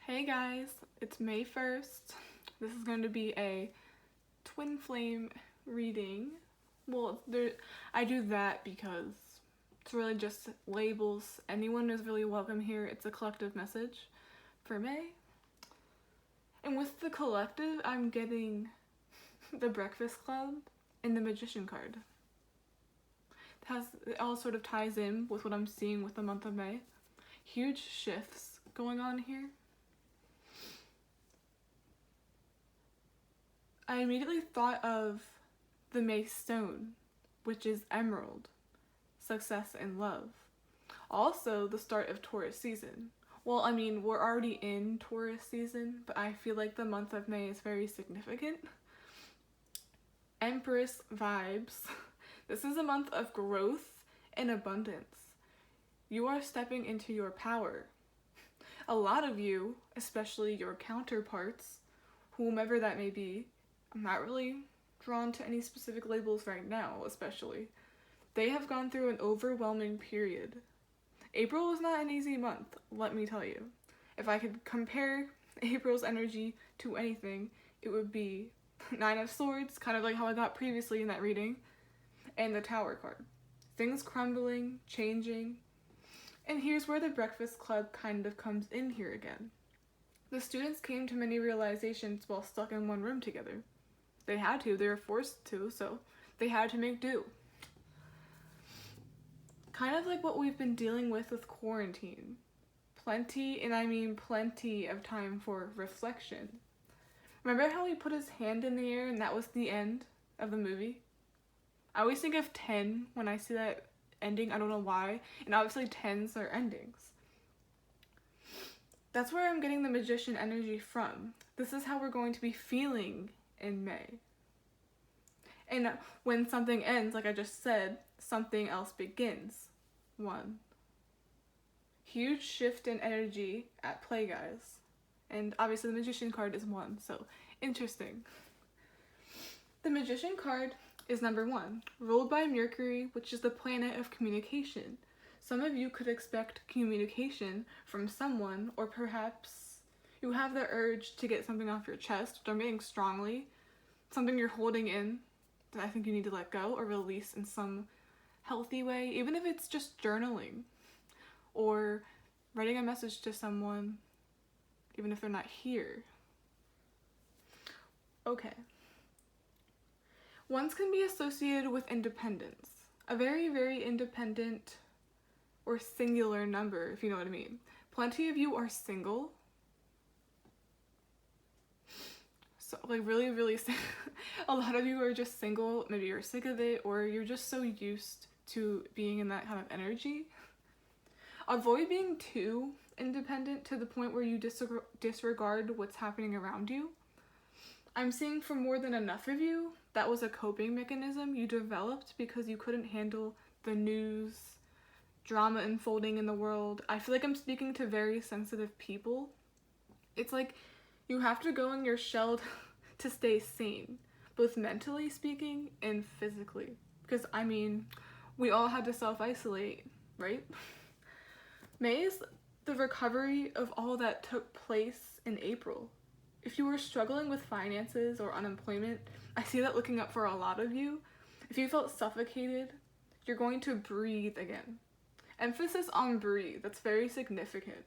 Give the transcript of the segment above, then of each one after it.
Hey guys, it's May 1st. This is going to be a twin flame reading. I do that because it's really just labels. Anyone is really welcome here. It's a collective message for May. And with the collective, I'm getting the Breakfast Club and the Magician card. It all sort of ties in with what I'm seeing with the month of May. Huge shifts going on here. I immediately thought of the May stone, which is emerald, success and love. Also, the start of Taurus season. Well, I mean, we're already in Taurus season, but I feel like the month of May is very significant. Empress vibes. This is a month of growth and abundance. You are stepping into your power. A lot of you, especially your counterparts, whomever that may be, I'm not really drawn to any specific labels right now, especially. They have gone through an overwhelming period. April was not an easy month, let me tell you. If I could compare April's energy to anything, it would be Nine of Swords, kind of like how I got previously in that reading, and the Tower card. Things crumbling, changing. And here's where the Breakfast Club kind of comes in here again. The students came to many realizations while stuck in one room together. They had to, they were forced to, so they had to make do. Kind of like what we've been dealing with quarantine. Plenty, and I mean plenty, of time for reflection. Remember how he put his hand in the air and that was the end of the movie? I always think of 10 when I see that ending, I don't know why, and obviously 10s are endings. That's where I'm getting the Magician energy from. This is how we're going to be feeling in May. And when something ends, like I just said, something else begins. One. Huge shift in energy at play, guys. And obviously the Magician card is 1, so interesting. The Magician card is number 1, ruled by Mercury, which is the planet of communication. Some of you could expect communication from someone, or perhaps you have the urge to get something off your chest, or meaning strongly, something you're holding in that I think you need to let go or release in some healthy way, even if it's just journaling or writing a message to someone, even if they're not here. Okay. Ones can be associated with independence, a very, very independent or singular number, if you know what I mean. Plenty of you are single. So, like, really, really a lot of you are just single. Maybe you're sick of it, or you're just so used to being in that kind of energy. Avoid being too independent to the point where you disregard what's happening around you. I'm seeing for more than enough of you, that was a coping mechanism you developed because you couldn't handle the news, drama unfolding in the world. I feel like I'm speaking to very sensitive people. It's like you have to go in your shell to stay sane, both mentally speaking and physically. Because, I mean, we all had to self-isolate, right? May is the recovery of all that took place in April. If you were struggling with finances or unemployment, I see that looking up for a lot of you. If you felt suffocated, you're going to breathe again. Emphasis on breathe, that's very significant.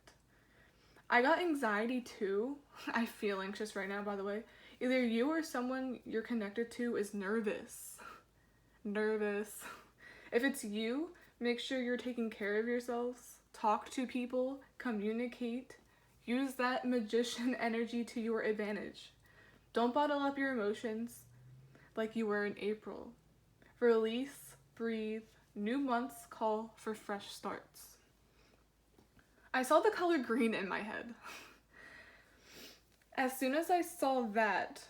I got anxiety too. I feel anxious right now, by the way. Either you or someone you're connected to is nervous. Nervous. If it's you, make sure you're taking care of yourselves. Talk to people, communicate. Use that Magician energy to your advantage. Don't bottle up your emotions like you were in April. Release, breathe. New months call for fresh starts. I saw the color green in my head. As soon as I saw that,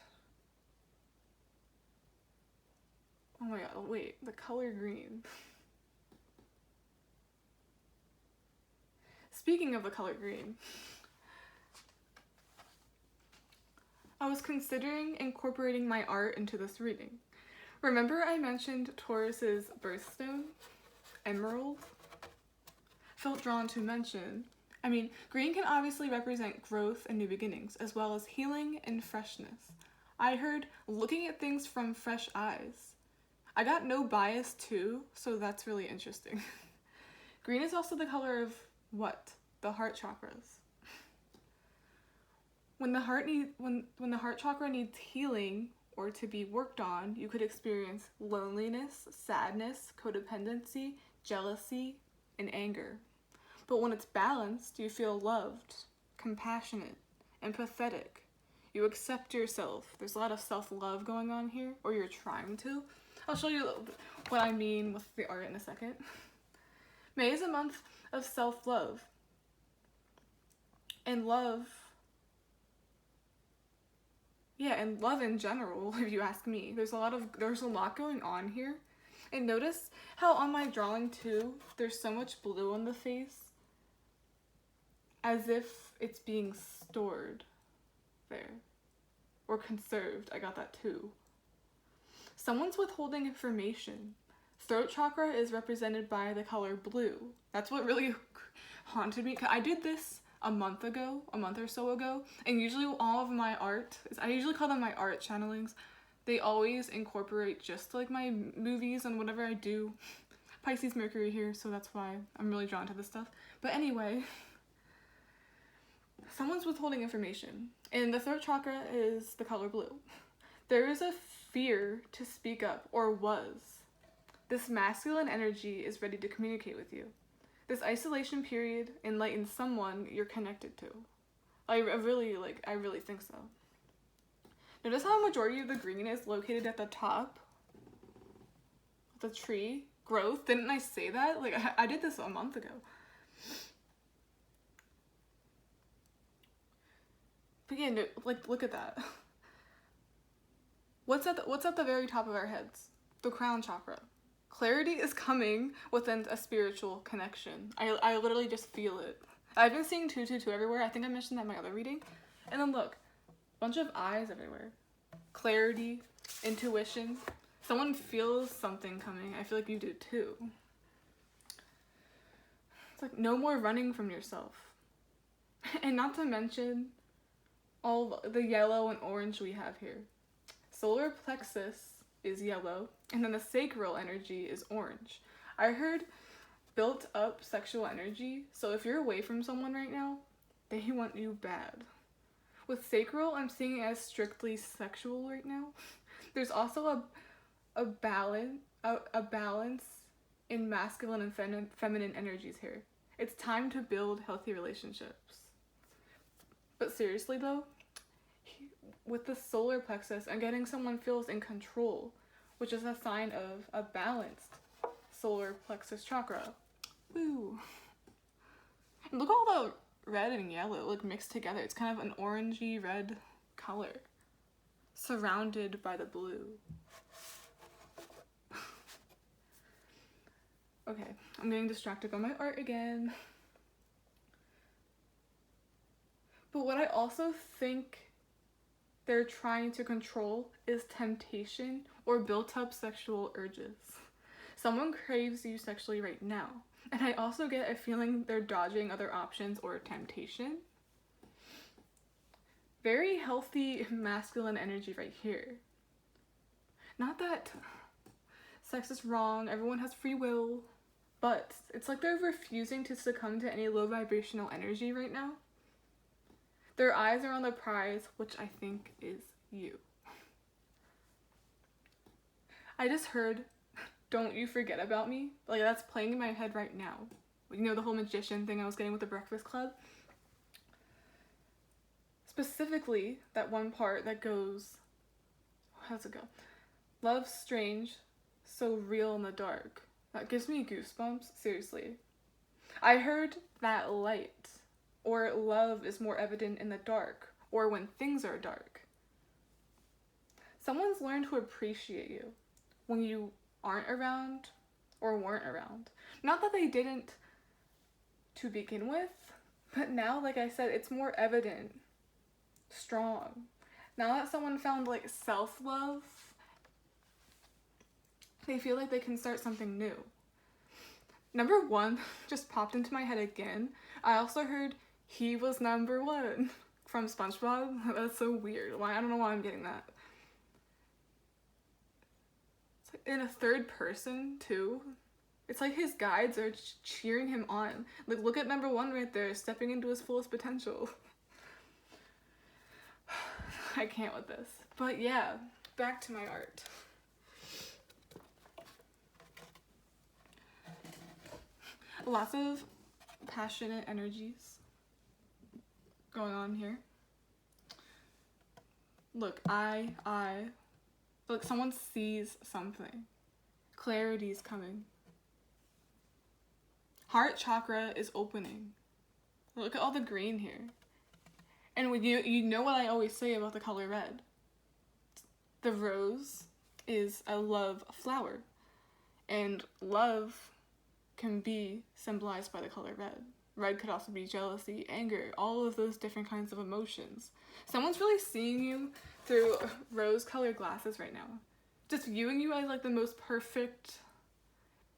oh my god, wait, the color green. Speaking of the color green, I was considering incorporating my art into this reading. Remember I mentioned Taurus's birthstone, emerald? Felt drawn to mention I mean, green can obviously represent growth and new beginnings, as well as healing and freshness. I heard looking at things from fresh eyes. I got no bias too, so that's really interesting. Green is also the color of what? The heart chakras. When the heart chakra needs healing or to be worked on, you could experience loneliness, sadness, codependency, jealousy, and anger. But when it's balanced, you feel loved, compassionate, empathetic. You accept yourself. There's a lot of self-love going on here, or you're trying to. I'll show you what I mean with the art in a second. May is a month of self-love. And love in general, if you ask me. There's a lot going on here. And notice how on my drawing too, there's so much blue on the face, as if it's being stored there. Or conserved, I got that too. Someone's withholding information. Throat chakra is represented by the color blue. That's what really haunted me. I did this a month or so ago, and usually all of my art, I usually call them my art channelings, they always incorporate just like my movies and whatever I do. Pisces Mercury here, so that's why I'm really drawn to this stuff. But anyway, someone's withholding information, and the throat chakra is the color blue. There is a fear to speak up, or was. This masculine energy is ready to communicate with you. This isolation period enlightens someone you're connected to. I really think so. Notice how a majority of the green is located at the top? The tree? Growth? Didn't I say that? Like, I did this a month ago. But yeah, no, like, look at that. What's at the very top of our heads? The crown chakra. Clarity is coming within a spiritual connection. I literally just feel it. I've been seeing 222 everywhere. I think I mentioned that in my other reading. And then look, bunch of eyes everywhere. Clarity, intuition. Someone feels something coming. I feel like you do too. It's like no more running from yourself. And not to mention all the yellow and orange we have here. Solar plexus is yellow, and then the sacral energy is orange. I heard built up sexual energy, so if you're away from someone right now, they want you bad. With sacral, I'm seeing it as strictly sexual right now. There's also a balance in masculine and feminine energies here. It's time to build healthy relationships. But seriously though, with the solar plexus, I'm getting someone feels in control, which is a sign of a balanced solar plexus chakra. Woo! And look at all the red and yellow like mixed together. It's kind of an orangey red color, surrounded by the blue. Okay, I'm getting distracted by my art again. But what I also think they're trying to control is temptation or built up sexual urges. Someone craves you sexually right now. And I also get a feeling they're dodging other options or temptation. Very healthy masculine energy right here. Not that sex is wrong, everyone has free will, but it's like they're refusing to succumb to any low vibrational energy right now. Their eyes are on the prize, which I think is you. I just heard, "Don't you forget about me." Like, that's playing in my head right now. You know, the whole magician thing I was getting with the Breakfast Club? Specifically, that one part that goes, how's it go? Love's strange, so real in the dark. That gives me goosebumps, seriously. I heard that light or love is more evident in the dark, or when things are dark. Someone's learned to appreciate you when you aren't around or weren't around. Not that they didn't to begin with, but now, like I said, it's more evident, strong. Now that someone found like self-love, they feel like they can start something new. Number one just popped into my head again. I also heard he was number one from SpongeBob. That's so weird. Why? I don't know why I'm getting that. It's like in a third person too. It's like his guides are cheering him on. Like, look at number one right there, stepping into his fullest potential. I can't with this. But yeah, back to my art. Lots of passionate energies going on here. Look, look, someone sees something. Clarity's coming. Heart chakra is opening. Look at all the green here. And when you know what I always say about the color red. The rose is a love flower. And love can be symbolized by the color red. Red could also be jealousy, anger, all of those different kinds of emotions. Someone's really seeing you through rose colored glasses right now. Just viewing you as like the most perfect,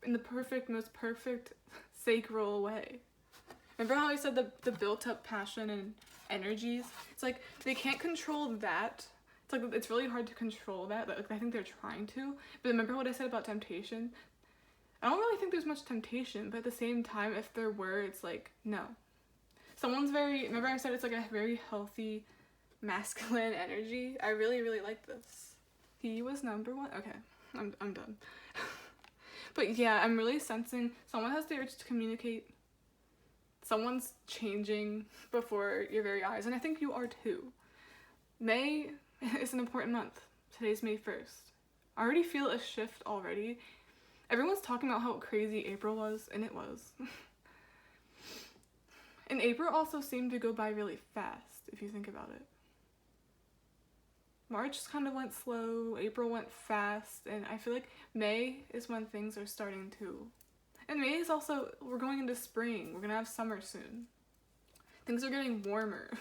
in the most perfect sacral way. Remember how I said the built up passion and energies? It's like they can't control that. It's like it's really hard to control that. Like, I think they're trying to. But remember what I said about temptation? I don't really think there's much temptation, but at the same time, if there were, it's like, no. Someone's remember I said it's like a very healthy masculine energy? I really, really like this. He was number one? Okay, I'm done. But yeah, I'm really sensing someone has the urge to communicate. Someone's changing before your very eyes, and I think you are too. May is an important month. Today's May 1st. I already feel a shift already. Everyone's talking about how crazy April was, and it was. And April also seemed to go by really fast, if you think about it. March kind of went slow, April went fast, and I feel like May is when things are starting to. And May is also, we're going into spring, we're gonna have summer soon. Things are getting warmer. I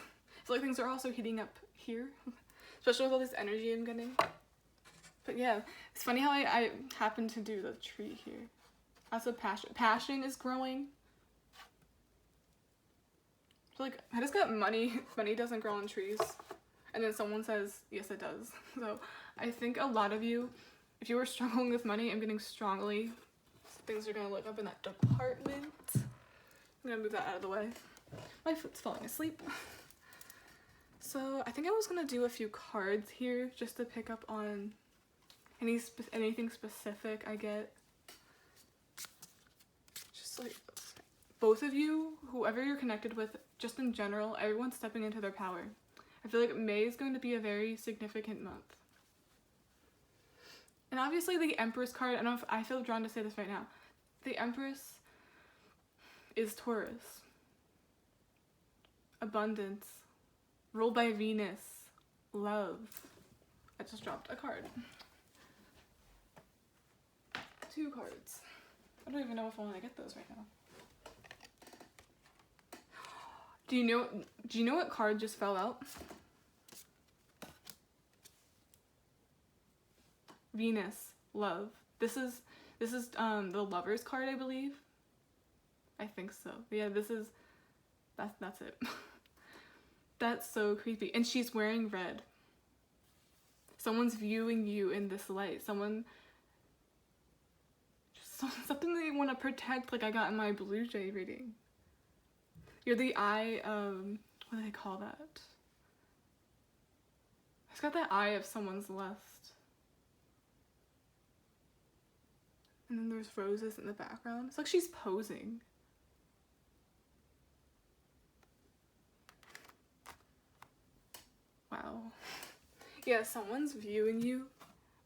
feel like things are also heating up here, especially with all this energy I'm getting. But yeah, it's funny how I happen to do the tree here. That's a passion. Passion is growing. So like, I just got money. Money doesn't grow on trees. And then someone says, yes, it does. So I think a lot of you, if you were struggling with money, I'm getting strongly. Things are gonna look up in that department. I'm gonna move that out of the way. My foot's falling asleep. So I think I was gonna do a few cards here just to pick up on anything specific I get. Just like both of you, whoever you're connected with, just in general, everyone's stepping into their power. I feel like May is going to be a very significant month. And obviously the Empress card, I don't know if I feel drawn to say this right now. The Empress is Taurus. Abundance. Ruled by Venus. Love. I just dropped a card. 2 cards. I don't even know if I want to get those right now. Do you know what card just fell out? Venus, love. This is the Lover's card, I believe. I think so. Yeah, that's it. That's so creepy. And she's wearing red. Someone's viewing you in this light. Something they want to protect, like I got in my Blue Jay reading. You're the eye of, what do they call that? It's got the eye of someone's lust. And then there's roses in the background. It's like she's posing. Wow. Yeah, someone's viewing you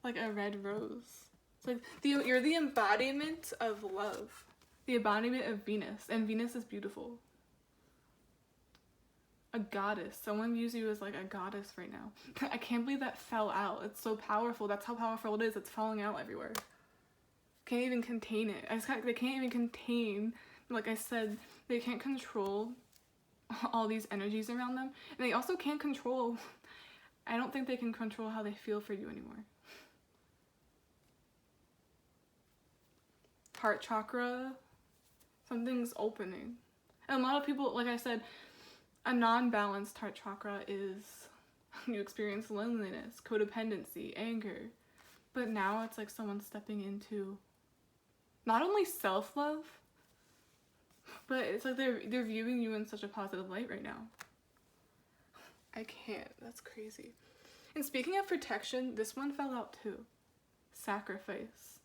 like a red rose. It's like you're the embodiment of love. The embodiment of Venus. And Venus is beautiful. A goddess. Someone views you as like a goddess right now. I can't believe that fell out. It's so powerful. That's how powerful it is. It's falling out everywhere. Can't even contain it. They can't even contain, like I said, they can't control all these energies around them. And they also can't control, I don't think they can control how they feel for you anymore. Heart chakra, something's opening. And a lot of people, like I said, a non-balanced heart chakra is you experience loneliness, codependency, anger. But now it's like someone stepping into not only self-love, but it's like they're viewing you in such a positive light right now. I can't. That's crazy. And speaking of protection, this one fell out too. Sacrifice.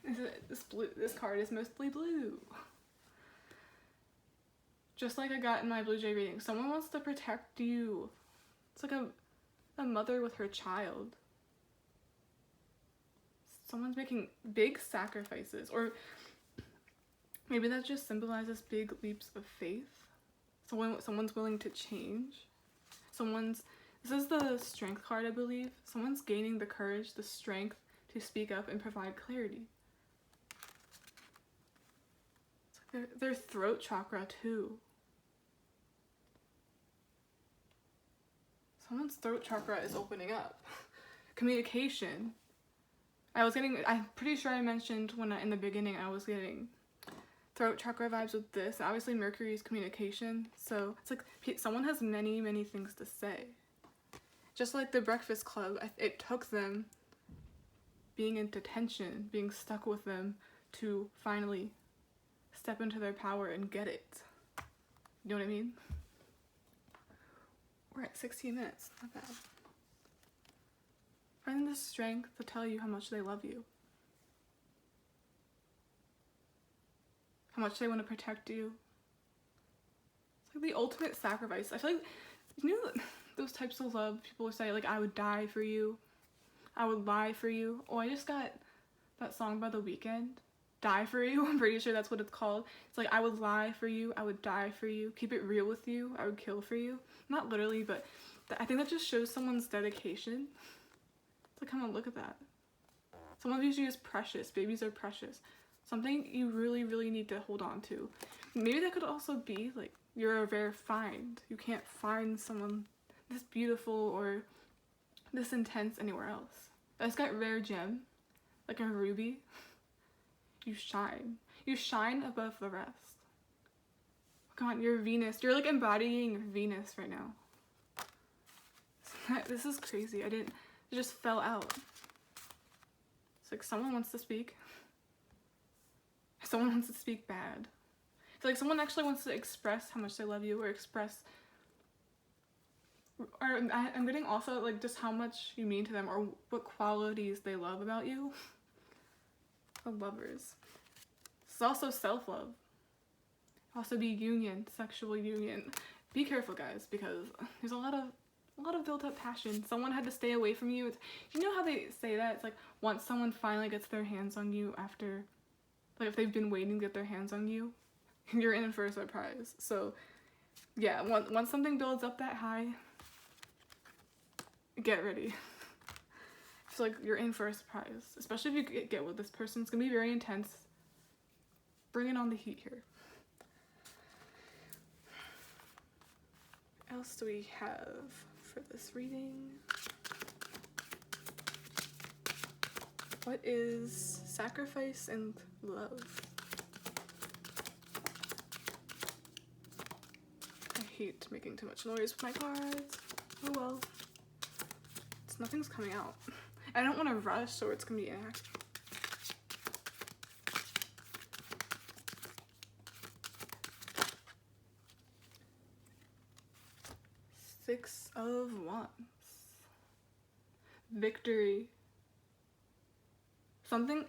This card is mostly blue. Just like I got in my Blue Jay reading, someone wants to protect you. It's like a mother with her child. Someone's making big sacrifices, or maybe that just symbolizes big leaps of faith. Someone's willing to change. This is the strength card, I believe. Someone's gaining the courage, the strength to speak up and provide clarity. It's like their throat chakra too. Someone's throat chakra is opening up. Communication. I'm pretty sure I mentioned in the beginning I was getting throat chakra vibes with this. Obviously Mercury is communication, so it's like someone has many, many things to say. Just like the Breakfast Club, it took them being in detention, being stuck with them, to finally step into their power and get it. You know what I mean? We're at 16 minutes, not bad. Find the strength to tell you how much they love you. How much they want to protect you. It's like the ultimate sacrifice. I feel like, those types of love people will say, like, I would die for you. I would lie for you. Oh, I just got that song by The Weeknd. Die for you. I'm pretty sure that's what it's called. It's like, I would lie for you. I would die for you. Keep it real with you. I would kill for you. Not literally, but I think that just shows someone's dedication. It's like, come on, look at that. Someone views you as precious. Babies are precious. Something you really, really need to hold on to. Maybe that could also be, like, you're a rare find. You can't find someone this beautiful or this intense anywhere else. That's got rare gem, like a ruby. You shine. You shine above the rest. Come on, you're Venus. You're like embodying Venus right now. This is crazy. It just fell out. It's like someone wants to speak. Someone wants to speak bad. It's like someone actually wants to express how much they love you, or I'm getting also like just how much you mean to them, or what qualities they love about you. The lovers. It's also self-love. Also be union, sexual union. Be careful, guys, because there's a lot of built-up passion. Someone had to stay away from you. You know how they say that? It's like once someone finally gets their hands on you after, like if they've been waiting to get their hands on you, you're in for a surprise. So yeah, once something builds up that high, get ready. It's like you're in for a surprise, especially if you get with this person. It's gonna be very intense. Bring it on the heat here. What else do we have for this reading? What is sacrifice and love? I hate making too much noise with my cards. Oh well. Nothing's coming out. I don't want to rush, or it's gonna be an 6 of Wands. Victory. Something.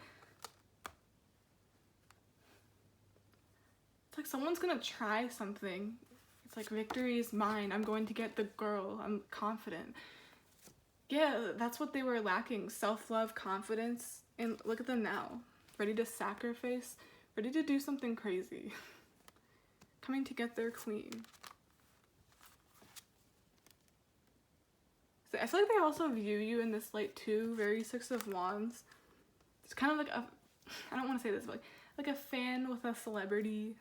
It's like someone's gonna try something. It's like victory is mine. I'm going to get the girl. I'm confident. Yeah, that's what they were lacking. Self-love, confidence, and look at them now. Ready to sacrifice, ready to do something crazy. Coming to get their queen. So I feel like they also view you in this light too, very 6 of Wands. It's kind of like I don't want to say this, but like a fan with a celebrity.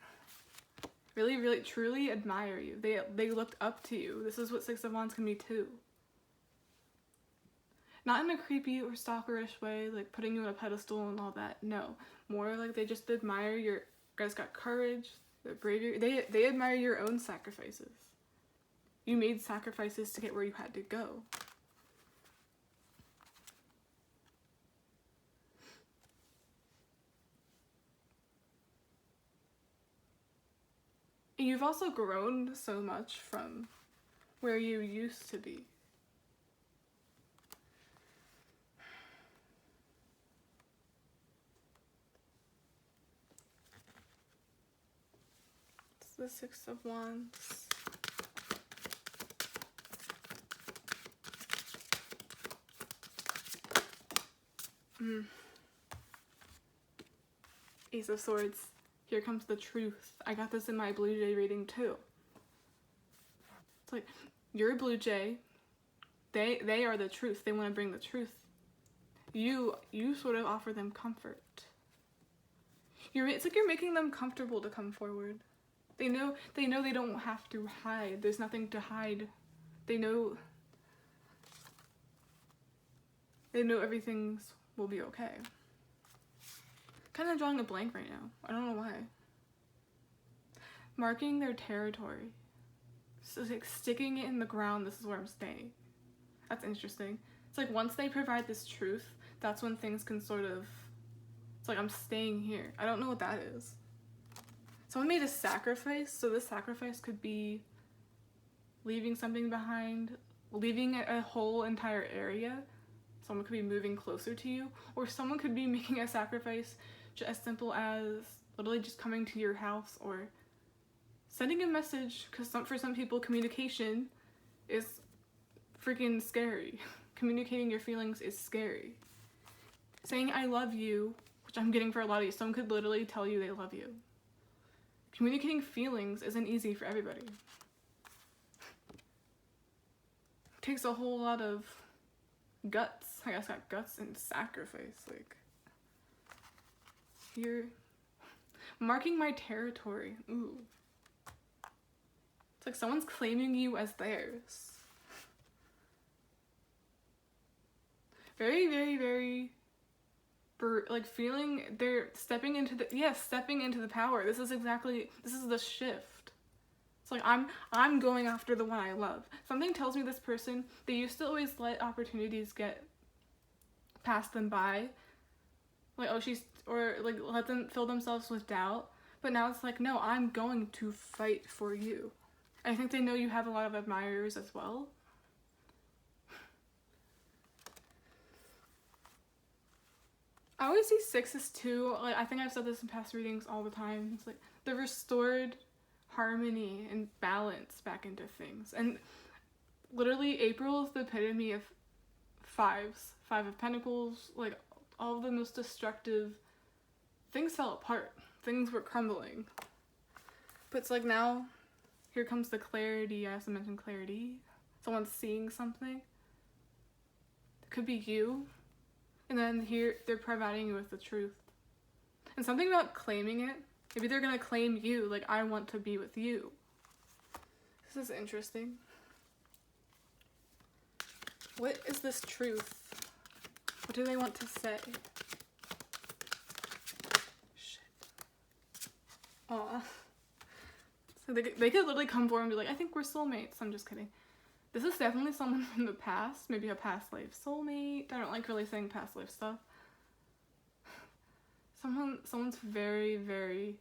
Really, really, truly admire you. They looked up to you. This is what 6 of Wands can be too. Not in a creepy or stalkerish way, like putting you on a pedestal and all that. No. More like they just admire you guys got courage. the bravery. They admire your own sacrifices. You made sacrifices to get where you had to go. And you've also grown so much from where you used to be. It's the Six of Wands. Ace of Swords. Here comes the truth. I got this in my Blue Jay reading too. It's like, you're a Blue Jay. They are the truth. They want to bring the truth. You sort of offer them comfort. It's like you're making them comfortable to come forward. They know they don't have to hide. There's nothing to hide. They know everything will be okay. Kind of drawing a blank right now. I don't know why. Marking their territory. So it's like sticking it in the ground. This is where I'm staying. That's interesting. It's like once they provide this truth, that's when things can sort of, it's like I'm staying here. I don't know what that is. Someone made a sacrifice, so this sacrifice could be leaving something behind, leaving a whole entire area. Someone could be moving closer to you, or someone could be making a sacrifice as simple as literally just coming to your house or sending a message, because for some people communication is freaking scary. Communicating your feelings is scary. Saying I love you, which I'm getting for a lot of you, someone could literally tell you they love you. Communicating feelings isn't easy for everybody. It takes a whole lot of guts. I guess got guts and sacrifice. Like, you're marking my territory. Ooh. It's like someone's claiming you as theirs. Very, very, very, like feeling they're stepping into the power. This is the shift. It's like I'm going after the one I love. Something tells me this person, they used to always let opportunities get past them by. Like, let them fill themselves with doubt. But now it's like, no, I'm going to fight for you. I think they know you have a lot of admirers as well. I always see sixes too. Like, I think I've said this in past readings all the time. It's like the restored harmony and balance back into things. And literally April is the epitome of fives. Five of Pentacles, like all of the most destructive things fell apart. Things were crumbling. But it's like now, here comes the clarity. I also mentioned clarity. Someone's seeing something. It could be you. And then here, they're providing you with the truth. And something about claiming it. Maybe they're going to claim you, like, I want to be with you. This is interesting. What is this truth? What do they want to say? Shit. Aw. So they could literally come forward and be like, I think we're soulmates. I'm just kidding. This is definitely someone from the past. Maybe a past life soulmate. I don't like really saying past life stuff. Someone's very, very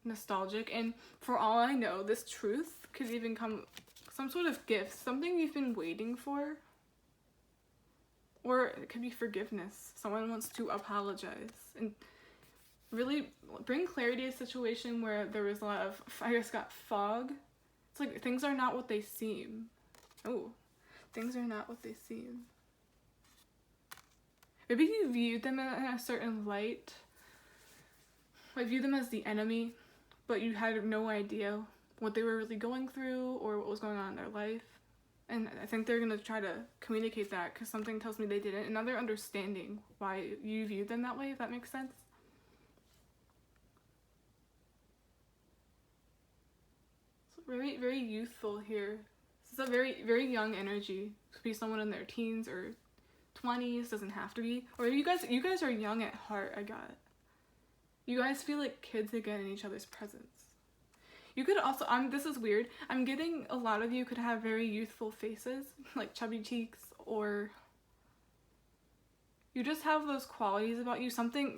nostalgic. And for all I know, this truth could even come some sort of gift. Something you've been waiting for. Or it could be forgiveness. Someone wants to apologize. And really bring clarity to a situation where there was a lot of, I just got fog. It's like things are not what they seem. Oh, things are not what they seem. Maybe you viewed them in a certain light. Like viewed them as the enemy, but you had no idea what they were really going through or what was going on in their life. And I think they're going to try to communicate that because something tells me they didn't. And now they're understanding why you viewed them that way, if that makes sense. It's very, very youthful here. This is a very, very young energy. It could be someone in their teens or 20s, doesn't have to be. Or you guys are young at heart, I got it. You guys feel like kids again in each other's presence. You could also, this is weird, I'm getting a lot of you could have very youthful faces, like chubby cheeks, or you just have those qualities about you.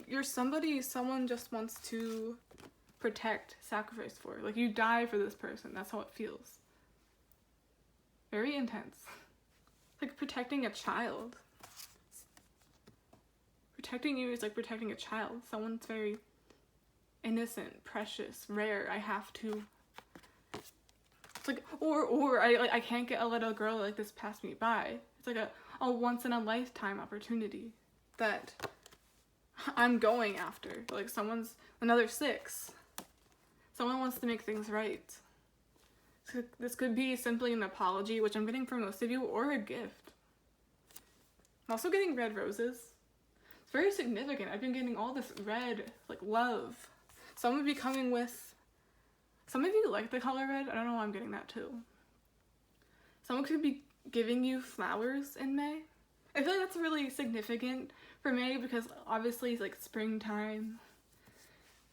You're somebody someone just wants to protect, sacrifice for. Like, you die for this person. That's how it feels. Very intense. Like protecting a child. Protecting you is like protecting a child. Someone's very innocent, precious, rare. I have to. It's like, or I can't let a girl like this pass me by. It's like a once in a lifetime opportunity that I'm going after. Like another 6. Someone wants to make things right. So this could be simply an apology, which I'm getting from most of you, or a gift. I'm also getting red roses. It's very significant. I've been getting all this red, like love. Some would be coming with, some of you like the color red. I don't know why I'm getting that too. Someone could be giving you flowers in May. I feel like that's really significant for May because obviously it's like springtime,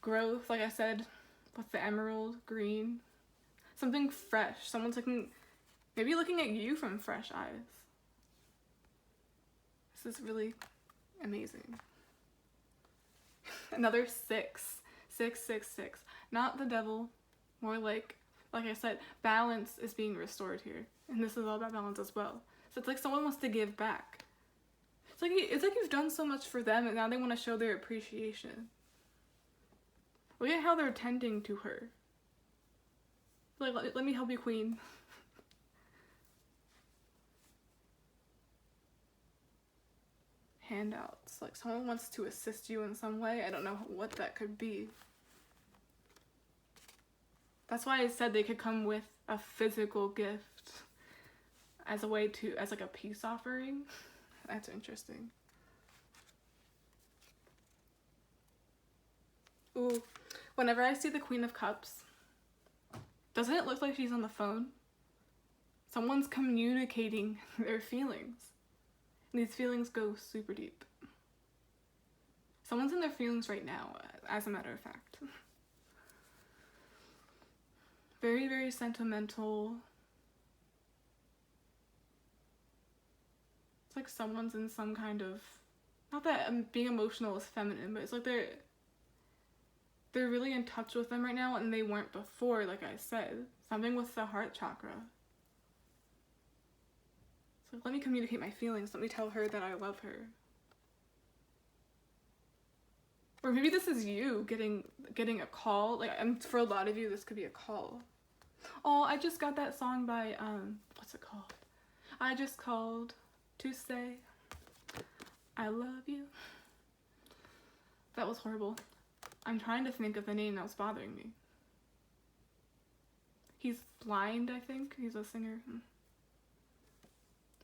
growth, like I said, with the emerald green. Something fresh. Someone's maybe looking at you from fresh eyes. This is really amazing. Another 6. 6, 6, 6. Not the devil. More like I said, balance is being restored here. And this is all about balance as well. So it's like someone wants to give back. It's like you've done so much for them and now they want to show their appreciation. Look at how they're tending to her. Like, let me help you, queen. Handouts. Like, someone wants to assist you in some way. I don't know what that could be. That's why I said they could come with a physical gift as like a peace offering. That's interesting. Ooh, whenever I see the Queen of Cups, doesn't it look like she's on the phone? Someone's communicating their feelings. And these feelings go super deep. Someone's in their feelings right now, as a matter of fact. Very, very sentimental. It's like someone's in some kind of, not that being emotional is feminine, but it's like they're really in touch with them right now and they weren't before, like I said. Something with the heart chakra. It's like, let me communicate my feelings. Let me tell her that I love her. Or maybe this is you getting a call. Like, for a lot of you, this could be a call. Oh, I just got that song by, what's it called? I just called to say I love you. That was horrible. I'm trying to think of the name that was bothering me. He's blind, I think. He's a singer.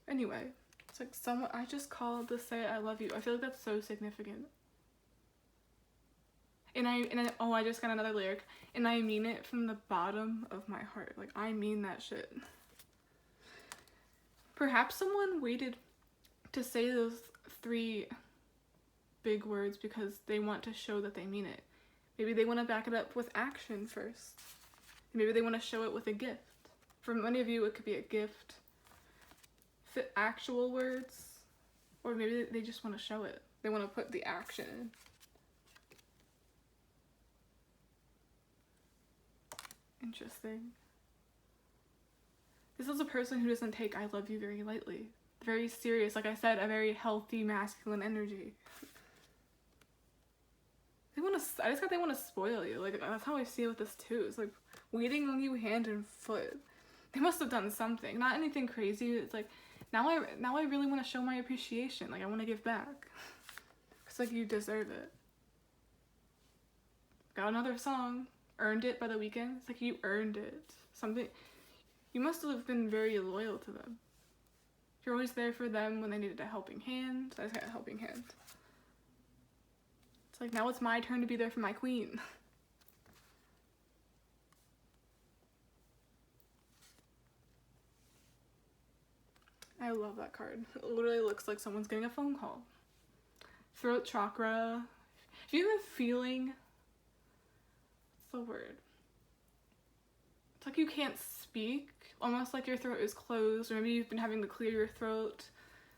Anyway, it's like I just called to say I love you. I feel like that's so significant. And I just got another lyric. And I mean it from the bottom of my heart. Like, I mean that shit. Perhaps someone waited to say those 3 big words because they want to show that they mean it. Maybe they want to back it up with action first. Maybe they want to show it with a gift. For many of you, it could be a gift, actual words, or maybe they just want to show it. They want to put the action in. Interesting. This is a person who doesn't take I love you very lightly. Very serious, like I said, a very healthy masculine energy. I just got they want to spoil you. Like, that's how I see it with this too. It's like waiting on you hand and foot. They must have done something. Not anything crazy. It's like, now I really want to show my appreciation. Like, I want to give back. It's like, you deserve it. Got another song. Earned It by The Weeknd. It's like, you earned it. Something. You must have been very loyal to them. You're always there for them when they needed a helping hand. I just got a helping hand. It's like, now it's my turn to be there for my queen. I love that card. It literally looks like someone's getting a phone call. Throat chakra. If you have a feeling the word? It's like you can't speak, almost like your throat is closed, or maybe you've been having to clear your throat,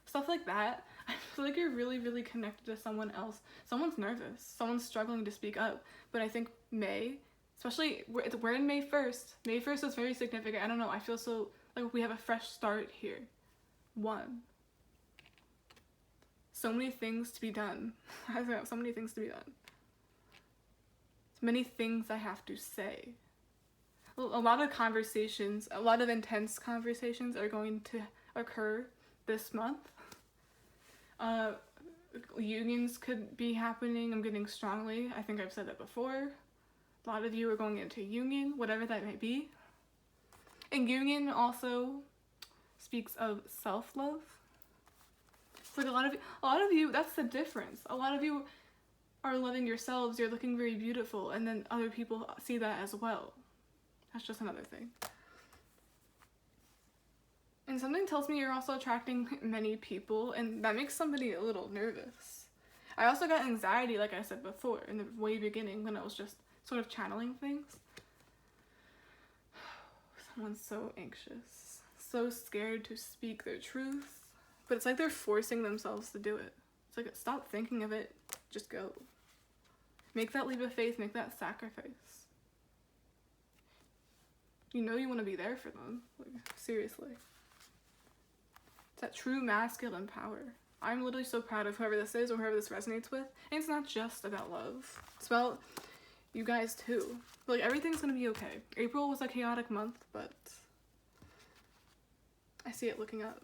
stuff like that. I feel like you're really, really connected to someone else. Someone's nervous, someone's struggling to speak up, but I think May, especially, we're in May 1st. May 1st is very significant. I don't know, I feel so like we have a fresh start here. So many things to be done. I have so many things to be done. So many things I have to say. A lot of conversations, a lot of intense conversations are going to occur this month. Unions could be happening. I'm getting strongly. I think I've said that before. A lot of you are going into union, whatever that may be. And union also speaks of self-love. It's like a lot of you, that's the difference. A lot of you are loving yourselves, you're looking very beautiful, and then other people see that as well. That's just another thing. And something tells me you're also attracting many people, and that makes somebody a little nervous. I also got anxiety, like I said before, in the way beginning when I was just sort of channeling things. Someone's so anxious, so scared to speak their truth, but it's like they're forcing themselves to do it. It's like, stop thinking of it, just go. Make that leap of faith, make that sacrifice. You know you want to be there for them, like, seriously. It's that true masculine power. I'm literally so proud of whoever this is or whoever this resonates with. And it's not just about love. It's about you guys too. Like, everything's gonna be okay. April was a chaotic month, but I see it looking up.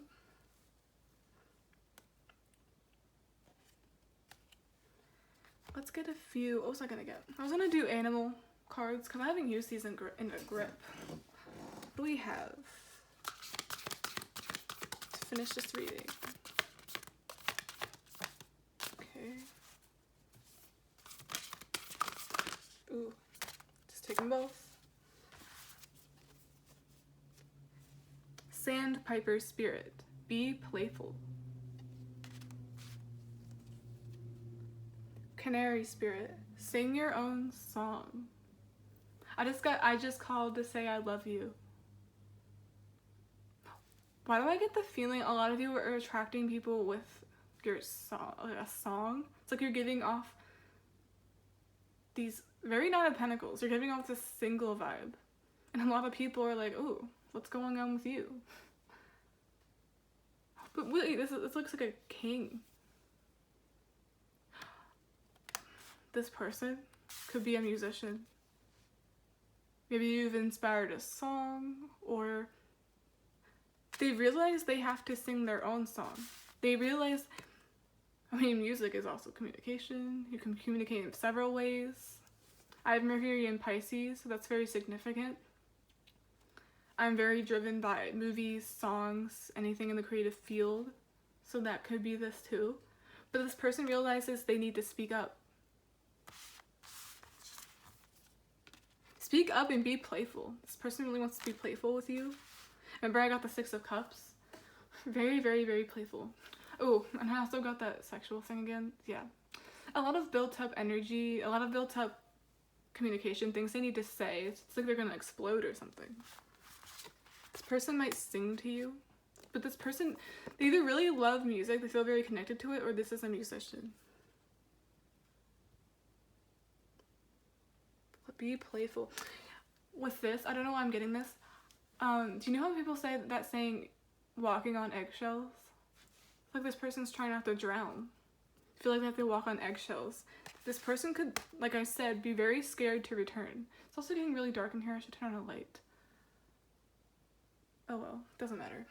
Let's get a few. What was I gonna get? I was gonna do animal cards because I haven't used these in a grip. What do we have to finish this reading? Okay. Ooh, just take them both. Sandpiper spirit, be playful. Canary spirit, sing your own song. I just called to say I love you. Why do I get the feeling a lot of you are attracting people with your song, like a song? It's like you're giving off these very Nine of Pentacles. You're giving off this single vibe. And a lot of people are like, ooh, what's going on with you? But wait, this looks like a king. This person could be a musician. Maybe you've inspired a song, or they realize they have to sing their own song. They realize, music is also communication. You can communicate in several ways. I have Mercury in Pisces, so that's very significant. I'm very driven by movies, songs, anything in the creative field, so that could be this too. But this person realizes they need to speak up. Speak up and be playful. This person really wants to be playful with you. Remember, I got the Six of Cups? Very, very, very playful. Oh, and I also got that sexual thing again. Yeah. A lot of built up energy, a lot of built up communication, things they need to say. It's like they're gonna explode or something. This person might sing to you, but this person, they either really love music, they feel very connected to it, or this is a musician. Be playful. With this, I don't know why I'm getting this. Do you know how people say that saying, walking on eggshells? It's like this person's trying not to drown. I feel like they have to walk on eggshells. This person could, like I said, be very scared to return. It's also getting really dark in here. I should turn on a light. Oh well, doesn't matter.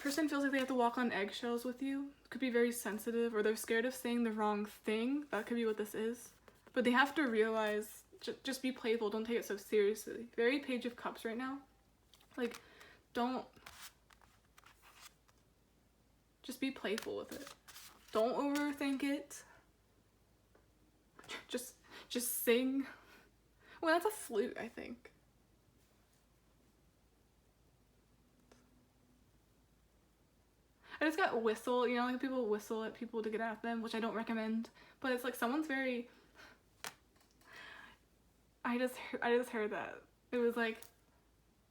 Person feels like they have to walk on eggshells with you. Could be very sensitive, or they're scared of saying the wrong thing. That could be what this is. But they have to realize, just be playful, don't take it so seriously. Very Page of Cups right now. Like, just be playful with it. Don't overthink it. Just sing. Well, that's a flute, I think. I just got whistle, like people whistle at people to get at them, which I don't recommend. But it's like someone's very... I just heard that. It was like,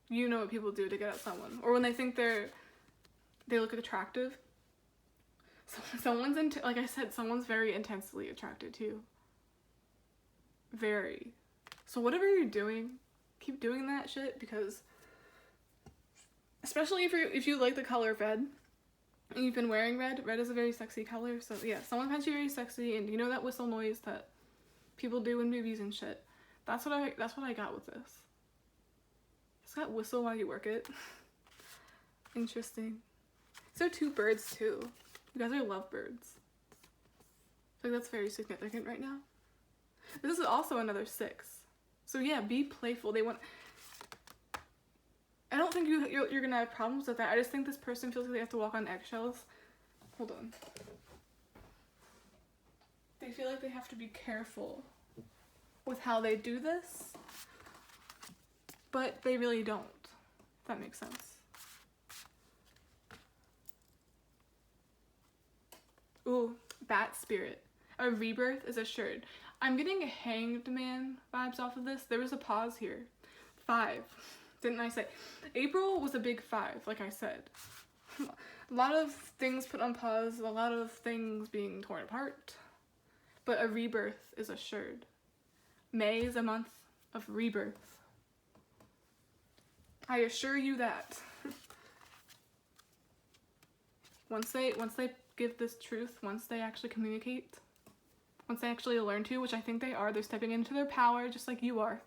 you know what people do to get at someone, or when they think they look attractive. So someone's into, like I said, someone's very intensely attracted to you. Very. So whatever you're doing, keep doing that shit, because especially if you like the color red and you've been wearing red is a very sexy color. So yeah, someone finds you very sexy, and you know that whistle noise that people do in movies and shit. That's what I got with this. It's got whistle while you work it. Interesting. So 2 birds too. You guys are lovebirds. So that's very significant right now. This is also another 6. So yeah, be playful. I don't think you're gonna have problems with that. I just think this person feels like they have to walk on eggshells. Hold on. They feel like they have to be careful with how they do this, but they really don't, if that makes sense. Ooh, bat spirit. A rebirth is assured. I'm getting Hanged Man vibes off of this. There was a pause here. 5. Didn't I say? April was a big 5, like I said. A lot of things put on pause, a lot of things being torn apart. But a rebirth is assured. May is a month of rebirth. I assure you that. Once they give this truth, once they actually communicate, once they actually learn to, which I think they are, they're stepping into their power just like you are.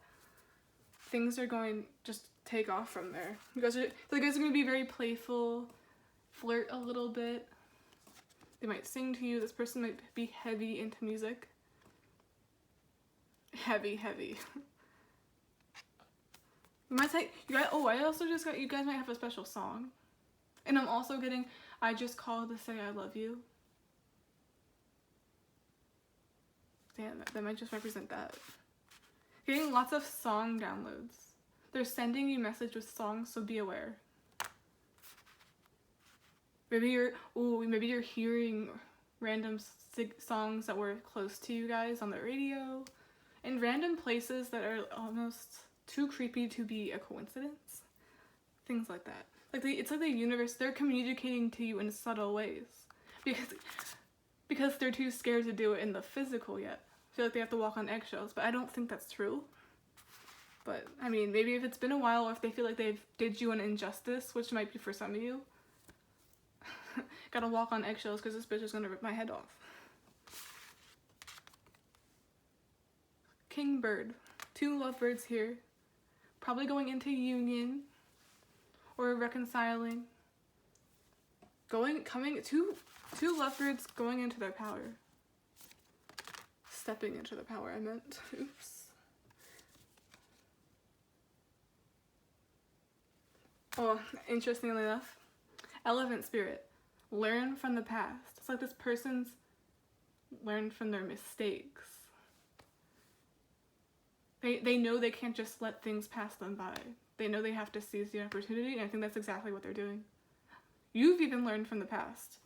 Things are going to just take off from there. You guys are going to be very playful, flirt a little bit. They might sing to you. This person might be heavy into music. Heavy. You might say, I also just got, you guys might have a special song. And I'm also getting, I just called to say I love you. Damn, that might just represent that. Getting lots of song downloads. They're sending you message with songs, so be aware. Maybe you're hearing random songs that were close to you guys on the radio, in random places that are almost too creepy to be a coincidence. Things like that. It's like the universe, they're communicating to you in subtle ways. Because they're too scared to do it in the physical yet. I feel like they have to walk on eggshells, but I don't think that's true. But, I mean, maybe if it's been a while, or if they feel like they've did you an injustice, which might be for some of you. Gotta walk on eggshells because this bitch is gonna rip my head off. King bird. 2 lovebirds here. Probably going into union. Or reconciling. Two lovebirds going into their power. Stepping into the power, I meant. Oops. Oh, interestingly enough, elephant spirit. Learn from the past. It's like this person's learned from their mistakes. They know they can't just let things pass them by. They know they have to seize the opportunity, and I think that's exactly what they're doing. You've even learned from the past.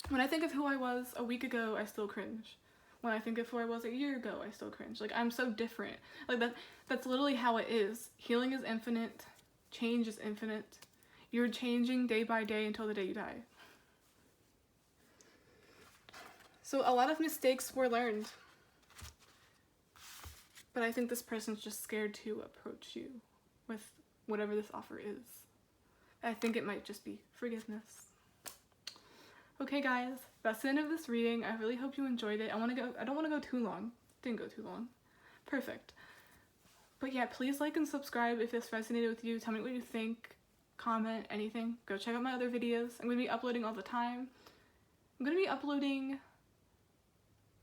When I think of who I was a week ago, I still cringe. When I think of who I was a year ago, I still cringe. Like, I'm so different. Like, that's literally how it is. Healing is infinite. Change is infinite. You're changing day by day until the day you die. So a lot of mistakes were learned. But I think this person's just scared to approach you with whatever this offer is. I think it might just be forgiveness. Okay guys, that's the end of this reading. I really hope you enjoyed it. I don't want to go too long. Didn't go too long. Perfect. But yeah, please like and subscribe if this resonated with you. Tell me what you think. Comment, anything. Go check out my other videos. I'm going to be uploading all the time. I'm going to be uploading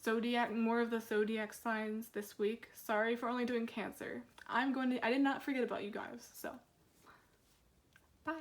zodiac, more of the zodiac signs this week. Sorry for only doing Cancer. I did not forget about you guys, so bye.